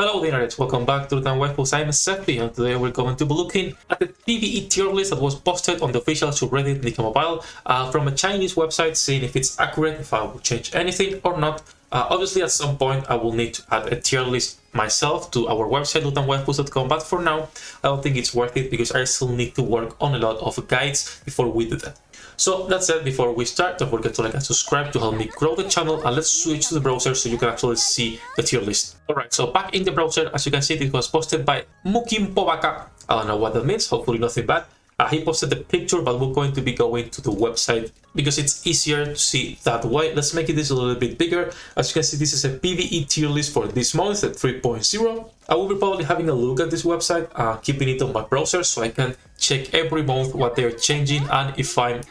Hello internet, welcome back to the Waifus. I'm Sefi, and today we're going to be looking at the PvE tier list that was posted on the official subreddit NIKKE PVE from a Chinese website, seeing if it's accurate, if I will change anything or not. Obviously at some point I will need to add a tier list myself to our website waifus.com, but for now I don't think it's worth it because I still need to work on a lot of guides before we do that. So that said, before we start, don't forget to like and subscribe to help me grow the channel, and let's switch to the browser so you can actually see the tier list. Alright, so back in the browser, as you can see, it was posted by Mukimpovaka. I don't know what that means, hopefully nothing bad. He posted the picture, but we're going to be going to the website because it's easier to see that way. Let's make this a little bit bigger. As you can see, this is a PvE tier list for this month at 3.0. I will be probably having a look at this website, keeping it on my browser so I can check every month what they're changing, and if I'm,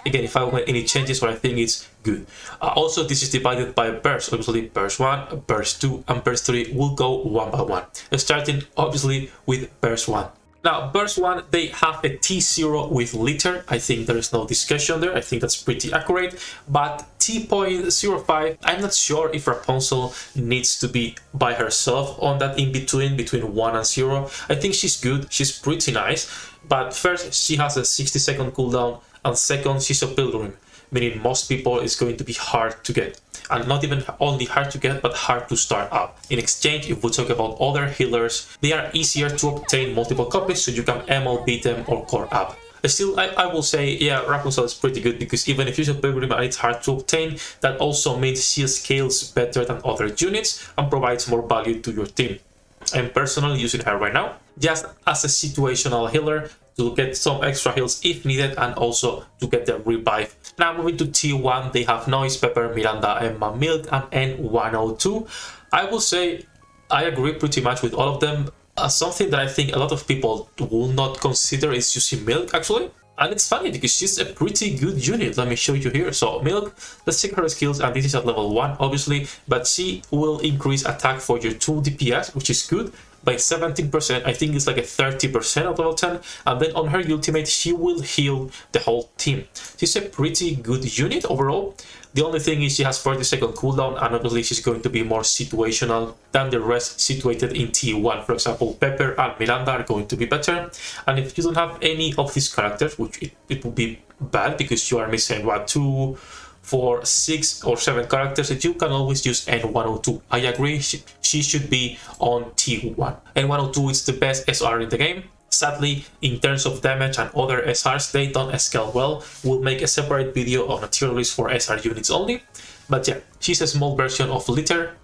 again, if I want any changes or I think it's good. Also, this is divided by bursts. Obviously, burst 1, burst 2, and burst 3 will go one by one. Starting obviously with burst 1. Now, burst 1, they have a T0 with litter. I think there is no discussion there. I think that's pretty accurate. But T.05, I'm not sure if Rapunzel needs to be by herself on that between 1 and 0. I think she's good. She's pretty nice. But first, she has a 60-second cooldown. And second, she's a pilgrim, meaning most people it's going to be hard to get. And not even only hard to get, but hard to start up. In exchange, if we talk about other healers, they are easier to obtain multiple copies, so you can ML beat them or core up. Still, I will say, yeah, Rapunzel is pretty good because even if she's a pilgrim and it's hard to obtain, that also means she scales better than other units and provides more value to your team. I'm personally using her right now, just as a situational healer, to get some extra heals if needed and also to get the revive. Now moving to T1, they have Noise, Pepper, Miranda, Emma, Milk, and N102. I will say I agree pretty much with all of them. Something that I think a lot of people will not consider is using Milk actually. And it's funny because she's a pretty good unit. Let me show you here. So Milk, let's check her skills, and this is at level 1 obviously, but she will increase attack for your 2 DPS, which is good, by 17%. I think it's like a 30% at level 10, and then on her ultimate she will heal the whole team. She's a pretty good unit overall. The only thing is she has 40-second cooldown, and obviously she's going to be more situational than the rest situated in T1. For example, Pepper and Miranda are going to be better, and if you don't have any of these characters, which it would be bad because you are missing what, 2, 4, 6 or 7 characters, that you can always use N102. I agree, she should be on T1. N102 is the best SR in the game. Sadly, in terms of damage and other SRs, they don't scale well. We'll make a separate video on a tier list for SR units only. But yeah, she's a small version of Litter.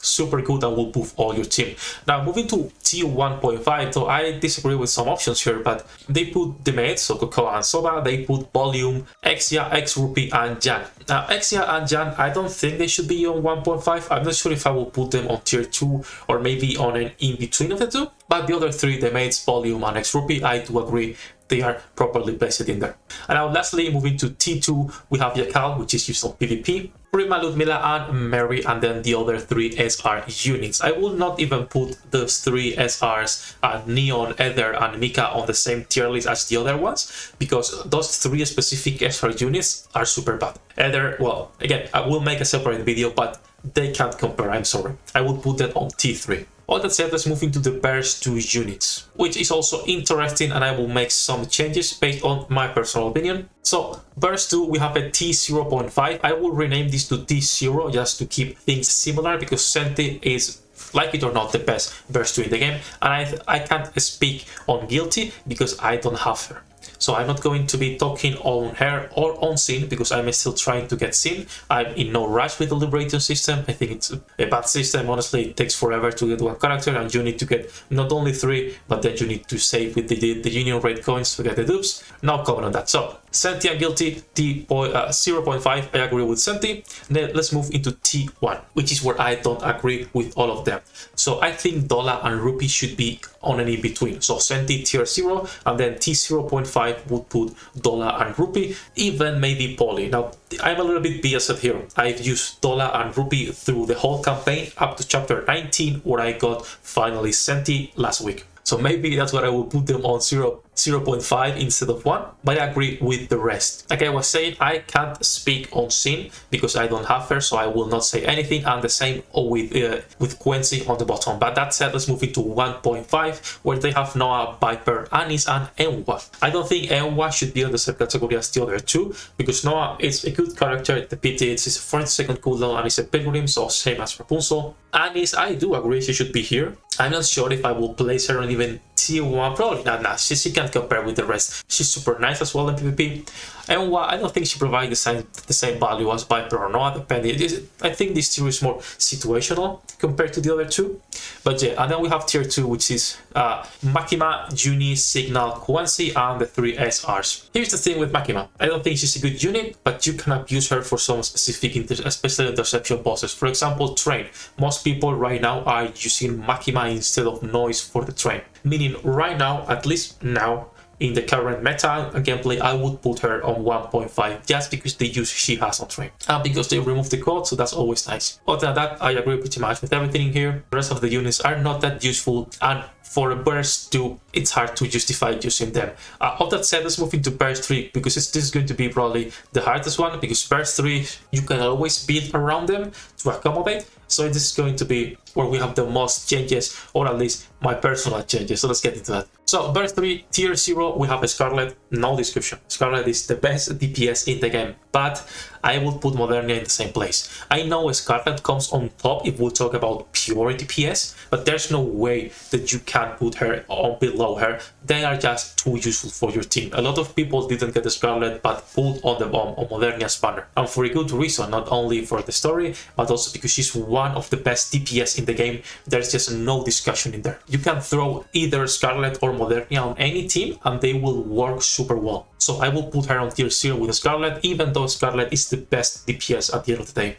Super good and will buff all your team. Now moving to T1.5, so I disagree with some options here, but they put the mates, so Cocoa and Soba, they put Volume, Exia, X-Rupee, and Jan. Now Exia and Jan, I don't think they should be on 1.5. I'm not sure if I will put them on tier 2 or maybe on an in-between of the two, but the other three, the mates, Volume, and X-Rupee, I do agree they are properly placed in there. And now lastly, moving to T2, we have Yakal, which is used on PvP, Prima, Ludmilla, and Mary, and then the other 3 SR units. I will not even put those 3 SRs, Neon, Ether, and Mika on the same tier list as the other ones, because those 3 specific SR units are super bad. Ether, well, again, I will make a separate video, but they can't compare, I'm sorry. I will put that on T3. All that said, let's move into the burst 2 units, which is also interesting, and I will make some changes based on my personal opinion. So burst 2, we have a T0.5. I will rename this to T0 just to keep things similar, because Senti is, like it or not, the best burst 2 in the game, and I can't speak on Guilty because I don't have her. So I'm not going to be talking on her or on Sin because I'm still trying to get Sin. I'm in no rush with the Liberator system. I think it's a bad system. Honestly, it takes forever to get one character, and you need to get not only 3, but then you need to save with the Union Raid coins to get the dupes. No comment on that. So Senti and Guilty, T0.5, I agree with Senti. Then let's move into T1, which is where I don't agree with all of them. So I think Dollar and Rupee should be on an in-between. So Senti tier 0, and then T0.5 would put Dollar and Rupee, even maybe Poly. Now, I'm a little bit biased here. I've used Dollar and Rupee through the whole campaign up to chapter 19, where I got finally Senti last week. So maybe that's why I will put them on 0.5 instead of 1, but I agree with the rest. Like I was saying, I can't speak on Sin because I don't have her, so I will not say anything, and the same with Quincy on the bottom. But that said, let's move into 1.5, where they have Noah, Viper, Anis, and Enwa. I don't think Enwa should be on the same category as the other two, because Noah is a good character, the pity it's a 40-second cooldown and it's a pilgrim, so same as Rapunzel. Anis, I do agree she should be here. I'm not sure if I will place her on even tier 1, probably not. Nah, she can't compare with the rest. She's super nice as well in PvP. And I don't think she provides the same value as Viper or Noah, depending. I think this tier is more situational compared to the other two. But yeah, and then we have tier 2, which is Makima, Juni, Signal, Quincy, and the 3 SRs. Here's the thing with Makima. I don't think she's a good unit, but you can abuse her for some specific, especially interception bosses. For example, Train. Most people right now are using Makima instead of Noise for the Train. Meaning right now, at least now, in the current meta gameplay, I would put her on 1.5 just because the use she has on Train. And because they remove the code, so that's always nice. Other than that, I agree pretty much with everything in here. The rest of the units are not that useful, and for a burst 2, it's hard to justify using them. Of that said, let's move into burst 3, because this is going to be probably the hardest one, because burst 3, you can always build around them to accommodate. So this is going to be where we have the most changes, or at least my personal changes. So let's get into that. So burst 3, tier 0, we have a Scarlet, no description. Scarlet is the best DPS in the game, but I will put Modernia in the same place. I know Scarlet comes on top if we talk about pure DPS, but there's no way that you can put her on below her. They are just too useful for your team. A lot of people didn't get the Scarlet, but pulled on the bomb on Modernia's banner. And for a good reason, not only for the story, but also because she's one of the best DPS in the game. There's just no discussion in there. You can throw either Scarlet or Modernia on any team and they will work super well. So I will put her on tier 0 with Scarlet, even though Scarlet is the best DPS at the end of the day.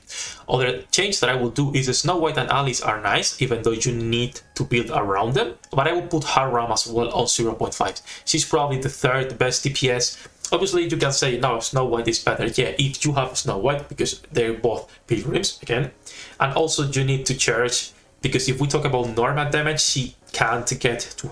Other change that I will do is Snow White and Alice are nice, even though you need to build around them. But I will put Haram as well on 0.5. She's probably the third best DPS. Obviously, you can say, no, Snow White is better. Yeah, if you have Snow White, because they're both pilgrims, again. And also, you need to charge, because if we talk about normal damage, she can't get to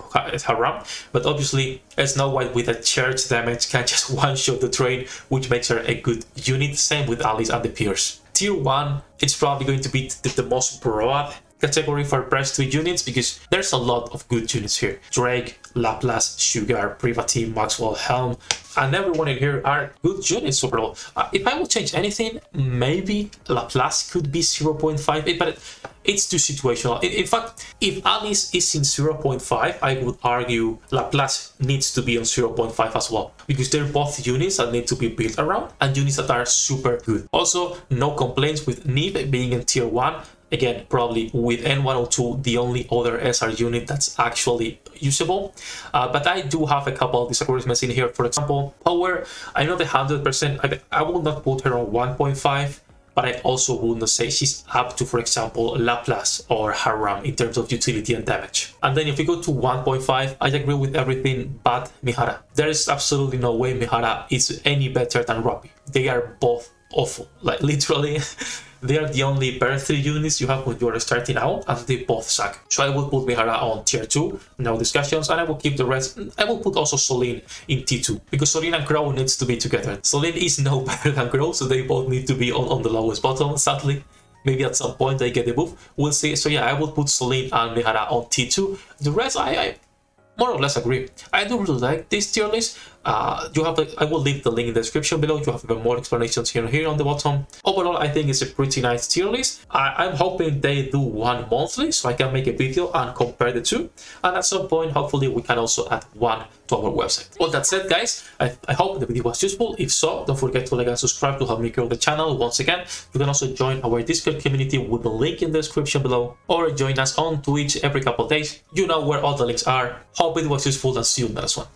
Haram. But obviously, Snow White with a charge damage can just one-shot the Train, which makes her a good unit. Same with Alice and the Pierce. Tier 1, it's probably going to be the most broad category for burst 3 units, because there's a lot of good units here. Drake, Laplace, Sugar, Privateer, Maxwell, Helm, and everyone in here are good units overall. If I would change anything, maybe Laplace could be 0.5, but it's too situational. In fact, if Alice is in 0.5, I would argue Laplace needs to be on 0.5 as well, because they're both units that need to be built around and units that are super good. Also, no complaints with Neve being in tier 1. Again, probably with N102, the only other SR unit that's actually usable. But I do have a couple of disagreements in here. For example, Power, I'm not 100%, I will not put her on 1.5, but I also would not say she's up to, for example, Laplace or Haram in terms of utility and damage. And then if we go to 1.5, I agree with everything but Mihara. There is absolutely no way Mihara is any better than Robbie. They are both awful, like literally. They are the only burst 3 units you have when you are starting out, and they both suck. So I will put Mihara on tier 2, no discussions, and I will keep the rest. I will put also Solin in T2, because Solin and Crow needs to be together. Solin is no better than Crow, so they both need to be on the lowest bottom, sadly. Maybe at some point they get the buff, we'll see. So yeah, I will put Solin and Mihara on T2. The rest, I more or less agree. I do really like this tier list. I will leave the link in the description below. You have even more explanations here on the bottom. Overall, I think it's a pretty nice tier list. I'm hoping they do one monthly so I can make a video and compare the two. And at some point, hopefully, we can also add one to our website. All that said, guys, I hope the video was useful. If so, don't forget to like and subscribe to help me grow the channel. Once again, you can also join our Discord community with the link in the description below, or join us on Twitch every couple of days. You know where all the links are. Hope it was useful, and see you in the next one.